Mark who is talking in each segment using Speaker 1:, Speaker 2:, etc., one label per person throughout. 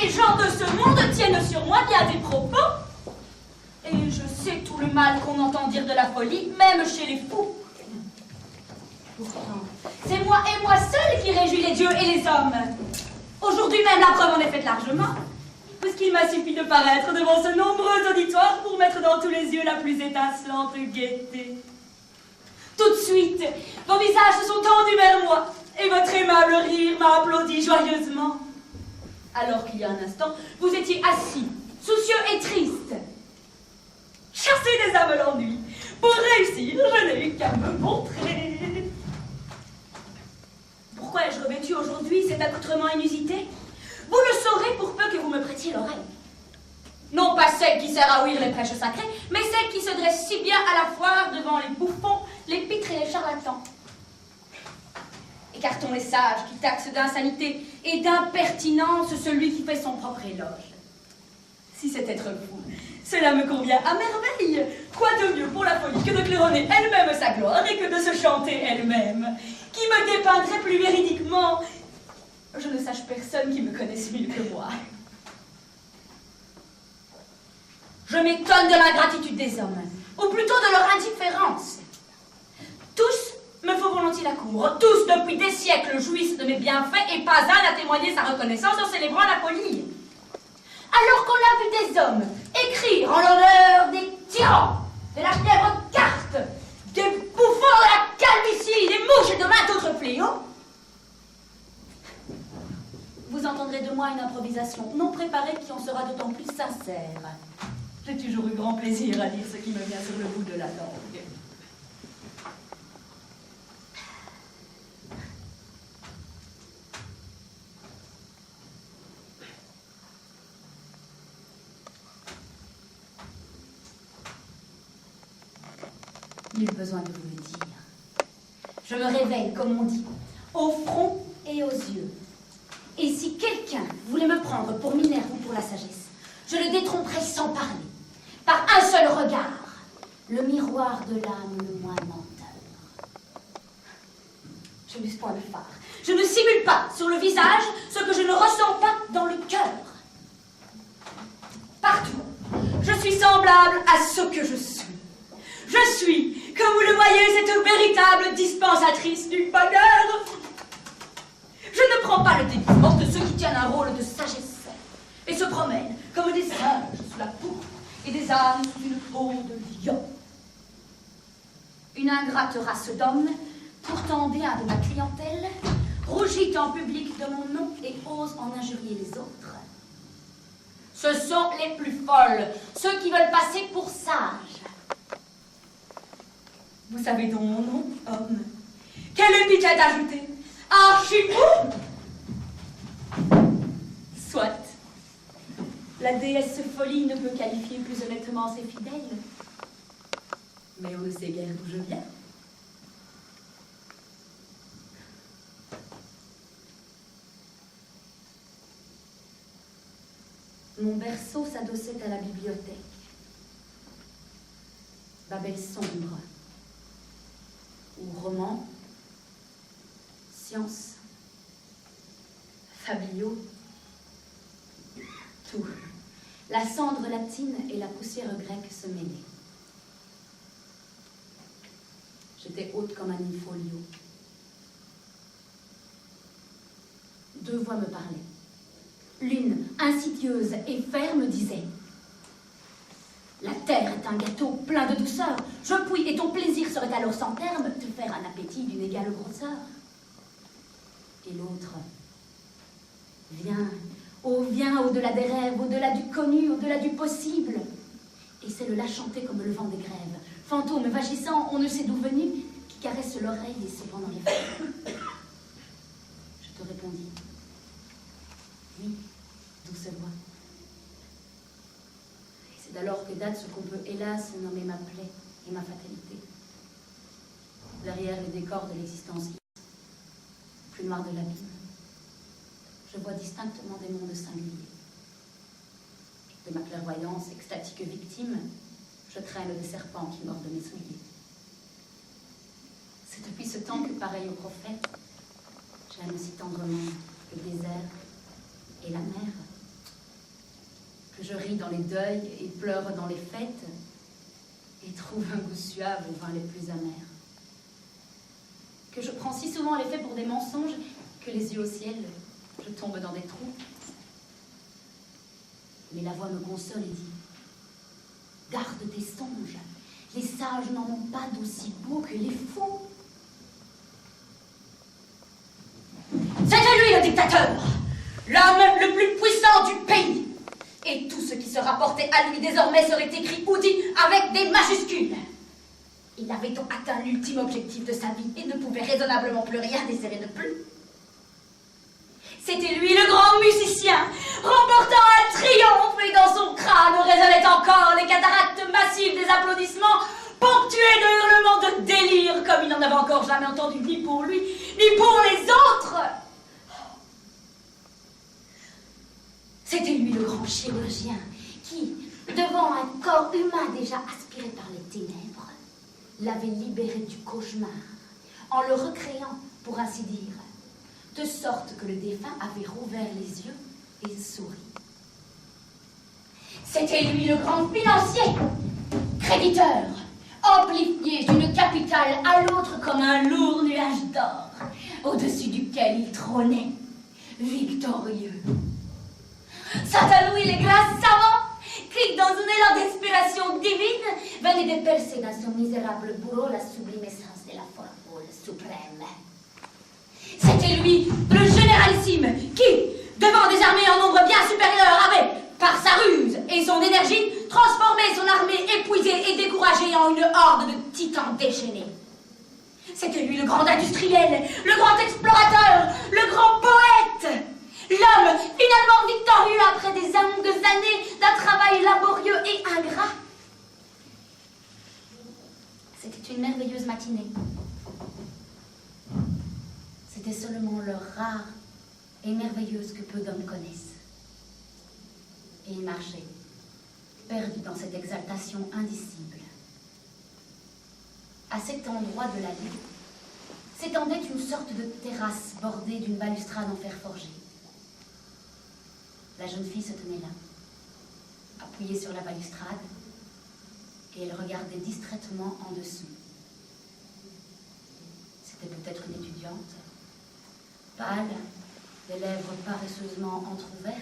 Speaker 1: les gens de ce monde tiennent sur moi bien des propos. Et je sais tout le mal qu'on entend dire de la folie, même chez les fous. Pourtant, c'est moi et moi seul qui réjouis les dieux et les hommes. Aujourd'hui même, la preuve en est faite largement, puisqu'il m'a suffi de paraître devant ce nombreux auditoire pour mettre dans tous les yeux la plus étincelante gaieté. Tout de suite, vos visages se sont tendus vers moi, et votre aimable rire m'a applaudi joyeusement. Alors qu'il y a un instant, vous étiez assis, soucieux et triste. Chasser des âmes l'ennui. Pour réussir, je n'ai eu qu'à me montrer. Pourquoi ai-je revêtu aujourd'hui cet accoutrement inusité? Vous le saurez pour peu que vous me prêtiez l'oreille. Non pas celle qui sert à ouïr les prêches sacrés, mais celle qui se dresse si bien à la foire devant les bouffons, les pitres et les charlatans. Écartons les sages qui taxent d'insanité et d'impertinence celui qui fait son propre éloge. Si c'est être fou, cela me convient à merveille. Quoi de mieux pour la folie que de claironner elle-même sa gloire et que de se chanter elle-même? Qui me dépeindrait plus véridiquement? Je ne sache personne qui me connaisse mieux que moi. Je m'étonne de l'ingratitude des hommes, ou plutôt de leur indifférence. Tous me font volontiers la cour, tous depuis des siècles jouissent de mes bienfaits et pas un n'a témoigné sa reconnaissance en célébrant la folie. Alors qu'on a vu des hommes écrire en l'honneur des tyrans, de la fièvre carte, des bouffons de la calvitie, des mouches et de maints autres fléaux, vous entendrez de moi une improvisation non préparée qui en sera d'autant plus sincère. J'ai toujours eu grand plaisir à dire ce qui me vient sur le bout de la langue. Nul besoin de vous le dire. Je me réveille, comme on dit, au front et aux yeux. Et si quelqu'un voulait me prendre pour Minerve ou pour la sagesse, je le détromperais sans parler, par un seul regard, le miroir de l'âme le moins menteur. Je n'use point de phare. Je ne simule pas sur le visage ce que je ne ressens pas dans le cœur. Partout, je suis semblable à ce que je suis. Je suis, comme vous le voyez, cette véritable dispensatrice du bonheur. Je ne prends pas le déguisement de ceux qui tiennent un rôle de sagesse et se promènent comme des singes sous la pourpre et des ânes sous une peau de lion. Une ingrate race d'hommes, pourtant bien de ma clientèle, rougit en public de mon nom et ose en injurier les autres. Ce sont les plus folles, ceux qui veulent passer pour sages. Vous savez donc mon nom, homme. Quelle étiquette ajouter? Archifou? Soit. La déesse folie ne peut qualifier plus honnêtement ses fidèles. Mais on ne sait guère d'où je viens. Mon berceau s'adossait à la bibliothèque. Babel sombre, où romans, sciences, fabliaux, tout. La cendre latine et la poussière grecque se mêlaient. J'étais haute comme un in-folio. Deux voix me parlaient. L'une, insidieuse et ferme, disait: la terre est un gâteau plein de douceur. Je puis, et ton plaisir serait alors sans terme, te faire un appétit d'une égale grosseur. Et l'autre: viens, oh viens au-delà des rêves, au-delà du connu, au-delà du possible. Et c'est le la chanter comme le vent des grèves, fantôme vagissant, on ne sait d'où venu, qui caresse l'oreille et cependant les feux. Je te répondis: oui, douce voix. Et c'est d'alors que date ce qu'on peut hélas nommer ma plaie et ma fatalité. Derrière le décor de l'existence plus noir de l'abîme, je vois distinctement des mondes singuliers. De ma clairvoyance extatique victime, je traîne des serpents qui mordent mes souliers. C'est depuis ce temps que, pareil au prophète, j'aime si tendrement le désert et la mer,
Speaker 2: que je ris dans les deuils et pleure dans les fêtes, et trouve un goût suave aux vins les plus amers. Que je prends si souvent les faits pour des mensonges que les yeux au ciel, je tombe dans des trous. Mais la voix me console et dit: garde tes songes, les sages n'en ont pas d'aussi beaux que les fous.
Speaker 1: C'était lui le dictateur, l'homme le plus puissant du pays. Et tout ce qui se rapportait à lui désormais serait écrit ou dit avec des majuscules. Il avait donc atteint l'ultime objectif de sa vie et ne pouvait raisonnablement plus rien désirer de plus. C'était lui le grand musicien, remportant un triomphe, et dans son crâne résonnaient encore les cataractes massives des applaudissements, ponctués de hurlements de délire, comme il n'en avait encore jamais entendu ni pour lui, ni pour les autres. C'était lui le grand chirurgien qui, devant un corps humain déjà aspiré par les ténèbres, l'avait libéré du cauchemar, en le recréant, pour ainsi dire, de sorte que le défunt avait rouvert les yeux et souri. C'était lui le grand financier, créditeur, amplifié d'une capitale à l'autre comme un lourd nuage d'or, au-dessus duquel il trônait, victorieux. Saint-Louis, les grâces savants, qui, dans un élan d'inspiration divine, venaient de percer dans son misérable bourreau la sublime essence de la formule suprême. C'était lui, le généralissime, qui, devant des armées en nombre bien supérieur, avait, par sa ruse et son énergie, transformé son armée épuisée et découragée en une horde de titans déchaînés. C'était lui le grand industriel, le grand explorateur, le grand poète, l'homme finalement victorieux après des longues années d'un travail laborieux et ingrat. C'était une merveilleuse matinée. C'était seulement l'heure rare et merveilleuse que peu d'hommes connaissent. Et il marchait, perdu dans cette exaltation indicible. À cet endroit de l'allée s'étendait une sorte de terrasse bordée d'une balustrade en fer forgé. La jeune fille se tenait là, appuyée sur la balustrade, et elle regardait distraitement en dessous. C'était peut-être une étudiante, pâle, les lèvres paresseusement entr'ouvertes.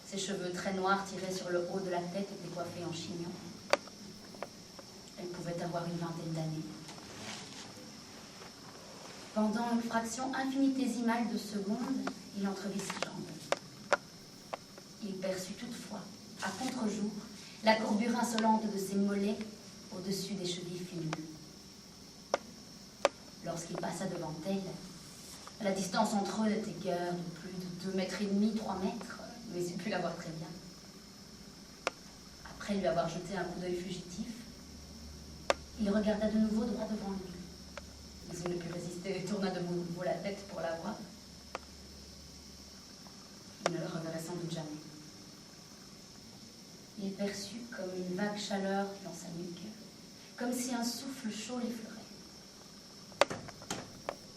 Speaker 1: Ses cheveux très noirs tirés sur le haut de la tête étaient coiffés en chignon. Elle pouvait avoir une vingtaine d'années. Pendant une fraction infinitésimale de seconde, il entrevit ses jambes. Il perçut toutefois, à contre-jour, la courbure insolente de ses mollets au-dessus des chevilles finues. Lorsqu'il passa devant elle, la distance entre eux n'était guère de plus de 2,5 mètres, 3 mètres, mais il put la voir très bien. Après lui avoir jeté un coup d'œil fugitif, il regarda de nouveau droit devant lui. Mais il ne put résister et tourna de nouveau la tête pour la voir. Il ne le reverrait sans doute jamais. Il perçut comme une vague chaleur dans sa nuque, comme si un souffle chaud l'effleurait.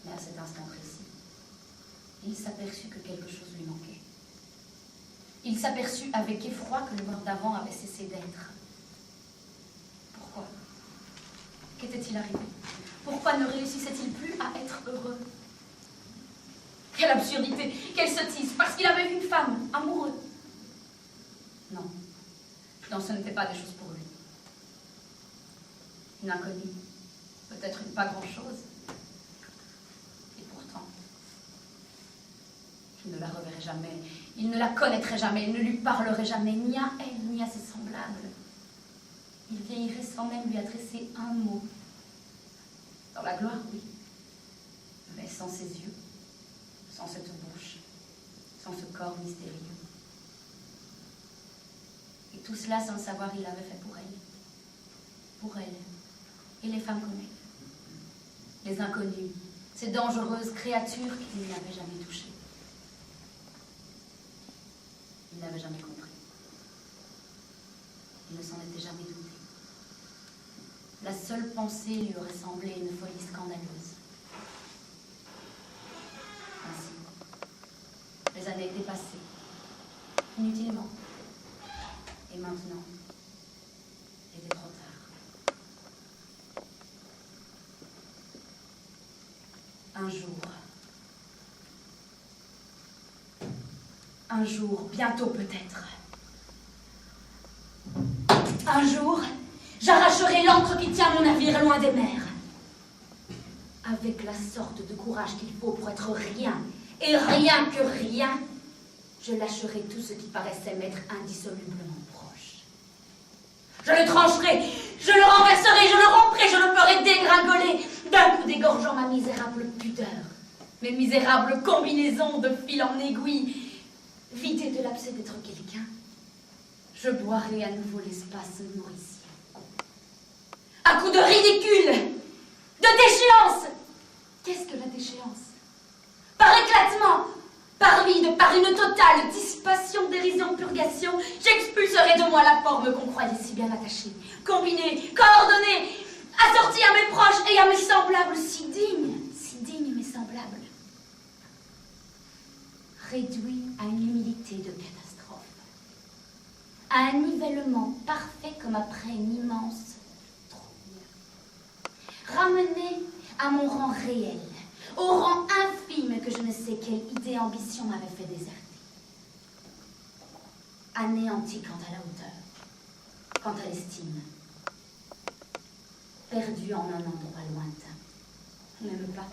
Speaker 1: Mais à cet instant précis, il s'aperçut que quelque chose lui manquait. Il s'aperçut avec effroi que le mort d'avant avait cessé d'être. Pourquoi? Qu'était-il arrivé? Pourquoi ne réussissait-il plus à être heureux? Quelle absurdité, quelle sottise, parce qu'il avait vu une femme, amoureux. Non, ce n'était pas des choses pour lui. Une inconnue, peut-être une pas grand-chose. Et pourtant, il ne la reverrait jamais, il ne la connaîtrait jamais, il ne lui parlerait jamais, ni à elle, ni à ses semblables. Il vieillirait sans même lui adresser un mot. Dans la gloire, oui, mais sans ses yeux, sans cette bouche, sans ce corps mystérieux. Et tout cela sans le savoir, il l'avait fait pour elle. Pour elle. Et les femmes comme elle. Les inconnues, ces dangereuses créatures qu'il n'avait jamais touchées. Il n'avait jamais compris. Il ne s'en était jamais douté. La seule pensée lui aurait semblé une folie scandaleuse. Ainsi, les années étaient passées.
Speaker 2: inutilement. Et maintenant, il était trop tard. Un jour, bientôt peut-être. Un jour, j'arracherai l'ancre qui tient mon navire loin des mers. Avec la sorte de courage qu'il faut pour être rien, et rien que rien, je lâcherai tout ce qui paraissait m'être indissolublement proche. Je le trancherai, je le renverserai, je le romprai, je le ferai dégringoler, d'un coup dégorgeant ma misérable pudeur, mes misérables combinaisons de fil en aiguille. Vidé de l'abcès d'être quelqu'un, je boirai à nouveau l'espace nourricier. À coup de ridicule, de déchéance. Qu'est-ce que la déchéance? Par éclatement, par vide, par une totale dissipation, dérision, purgation, j'expulserai de moi la forme qu'on croyait si bien attachée, combinée, coordonnée, assortie à mes proches et à mes semblables, si dignes mes semblables. Réduit à une humilité de catastrophe, à un nivellement parfait comme après une immense trouille. Ramené à mon rang réel, au rang infime que je ne sais quelle idée ambition m'avait fait déserter. Anéanti quant à la hauteur, quant à l'estime, perdu en un endroit lointain, même pas,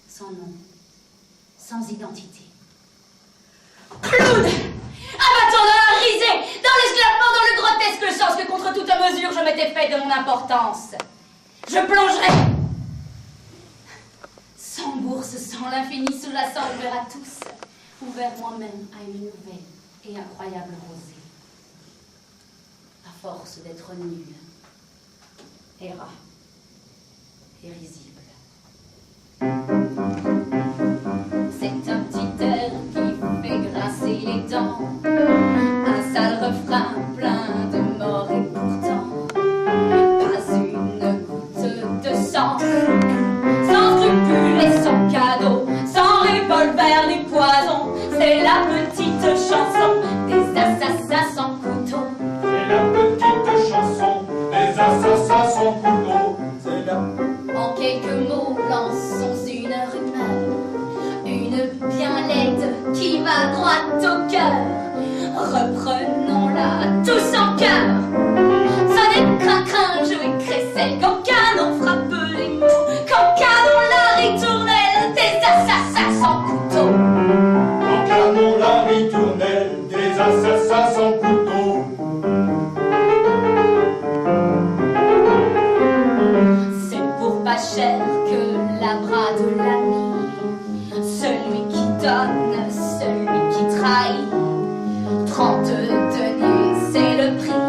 Speaker 2: sans nom, sans identité. Clown, abattant dans la risée, dans l'esclavement, dans le grotesque sens que contre toute mesure je m'étais fait de mon importance. Je plongerai sans bourse, sans l'infini, sous-jacent, ouvert à tous, ouvert moi-même à une nouvelle et incroyable rosée. À force d'être nul, errat et risible. C'est un petit air qui fait grincer les dents, un sale refrain plein de mort et pourtant pas une goutte de sang, sans scrupules et sans cadeau, sans revolver ni poison. C'est la petite chanson des assassins sans couteau.
Speaker 3: C'est la petite chanson des assassins sans couteau. C'est la...
Speaker 2: En quelques mots, lançons une rumeur, une bien laide qui va droit au cœur. Reprenons-la tous en cœur. Sonnez crin-crin, jouez crécelle, quand canon frappe les mots, quand canon la ritournelle des assassins sans couteau.
Speaker 3: Quand canon la ritournelle des assassins sans couteau.
Speaker 2: C'est pour pas cher que la bras de l'ami, celui qui donne, celui qui trahit. 30 deniers, c'est le prix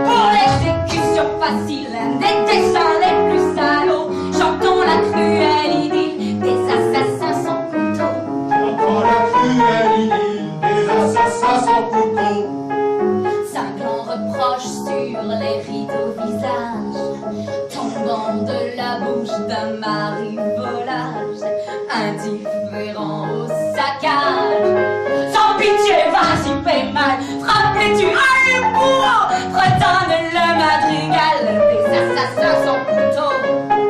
Speaker 2: pour l'exécution facile des dessins les plus salauds. Chantons la cruelle idylle des assassins sans couteau.
Speaker 3: Chantons la cruelle idylle des assassins sans couteau.
Speaker 2: Cinglants reproches sur les rideaux visages, tombant de la bouche d'un mari volage, indifférent au saccage. Sans pitié, vas-y, paie mal, frappe-les-tu, allez, bourreau, redonne le madrigal des assassins sans couteau.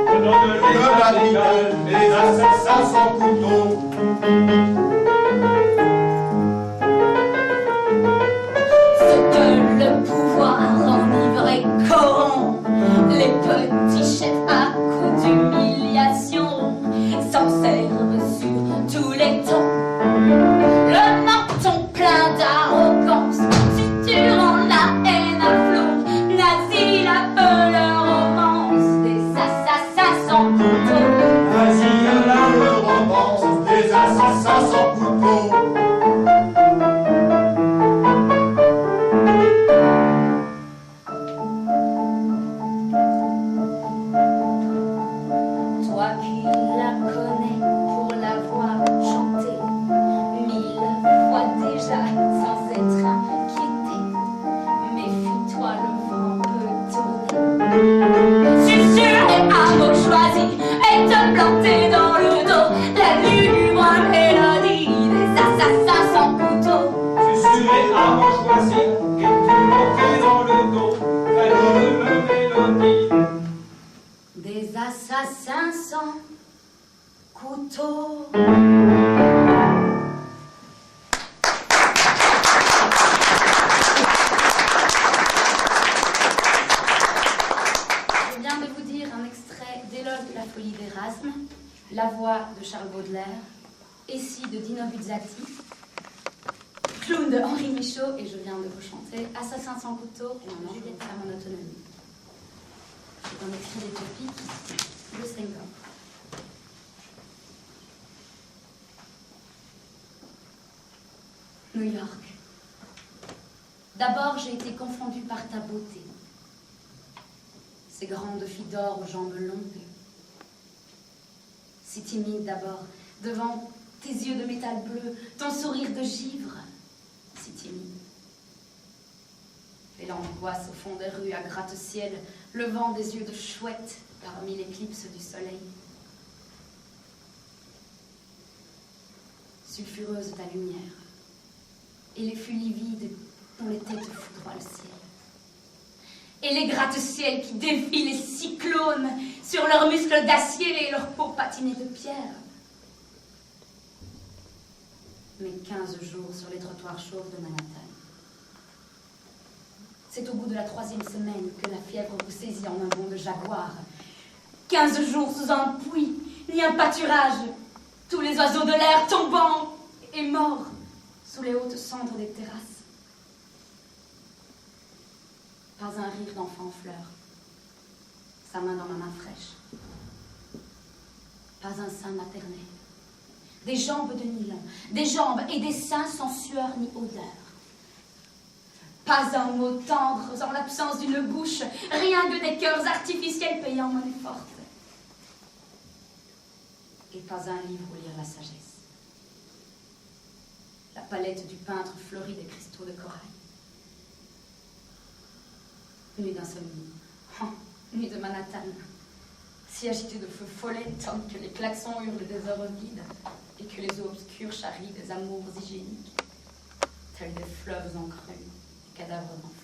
Speaker 3: Redonne le madrigal des assassins sans couteau.
Speaker 2: Ce que le pouvoir enivre et corrompt, les petits chefs à coups d'humiliation s'en servent sur tous les tons. Le menton plein d'arrogance, susurrant la haine à flot, nazi la leur romance des assassins sans couteau.
Speaker 3: Vas-y, à la romance des assassins sans couteau.
Speaker 2: Toi qui la connais pour l'avoir chantée 1000 fois déjà sans être inquiété, méfie-toi, le vent peut tourner. Susurrer un mot choisi et te planter dans le dos la lugubre mélodie Assassin sans couteau. Je viens de vous dire un extrait d'éloge de la folie d'Erasme, la voix de Charles Baudelaire, Essie de Dino Buzzati, Clown de Henri Michaud, et je viens de vous chanter Assassin sans couteau et un ange à mon autonomie. C'est un extrait d'étopique de Senghor. New York. D'abord, j'ai été confondue par ta beauté. Ces grandes filles d'or aux jambes longues. Si timide d'abord, devant tes yeux de métal bleu, ton sourire de givre. Si timide. Et l'angoisse au fond des rues à gratte-ciel, levant des yeux de chouette parmi l'éclipse du soleil. Sulfureuse ta lumière, et les fûts livides dont les têtes foudroient le ciel. Et les gratte-ciel qui défient les cyclones sur leurs muscles d'acier et leurs peaux patinées de pierre. Mais 15 jours sur les trottoirs chauves de Manhattan. C'est au bout de la 3e semaine que la fièvre vous saisit en un bond de jaguar. 15 jours sous un puits, ni un pâturage. Tous les oiseaux de l'air tombant et morts sous les hautes cendres des terrasses. Pas un rire d'enfant en fleurs, sa main dans ma main fraîche. Pas un sein maternel. Des jambes de nylon, des jambes et des seins sans sueur ni odeur. Pas un mot tendre en l'absence d'une bouche, rien que des cœurs artificiels payant monnaie forte. Et pas un livre où lire la sagesse. La palette du peintre fleurie des cristaux de corail. Nuit d'insomnie, nuit de Manhattan, si agitée de feux follets tant que les klaxons hurlent des heures vides et que les eaux obscures charrient des amours hygiéniques, tels des fleuves en crue, des cadavres d'enfants.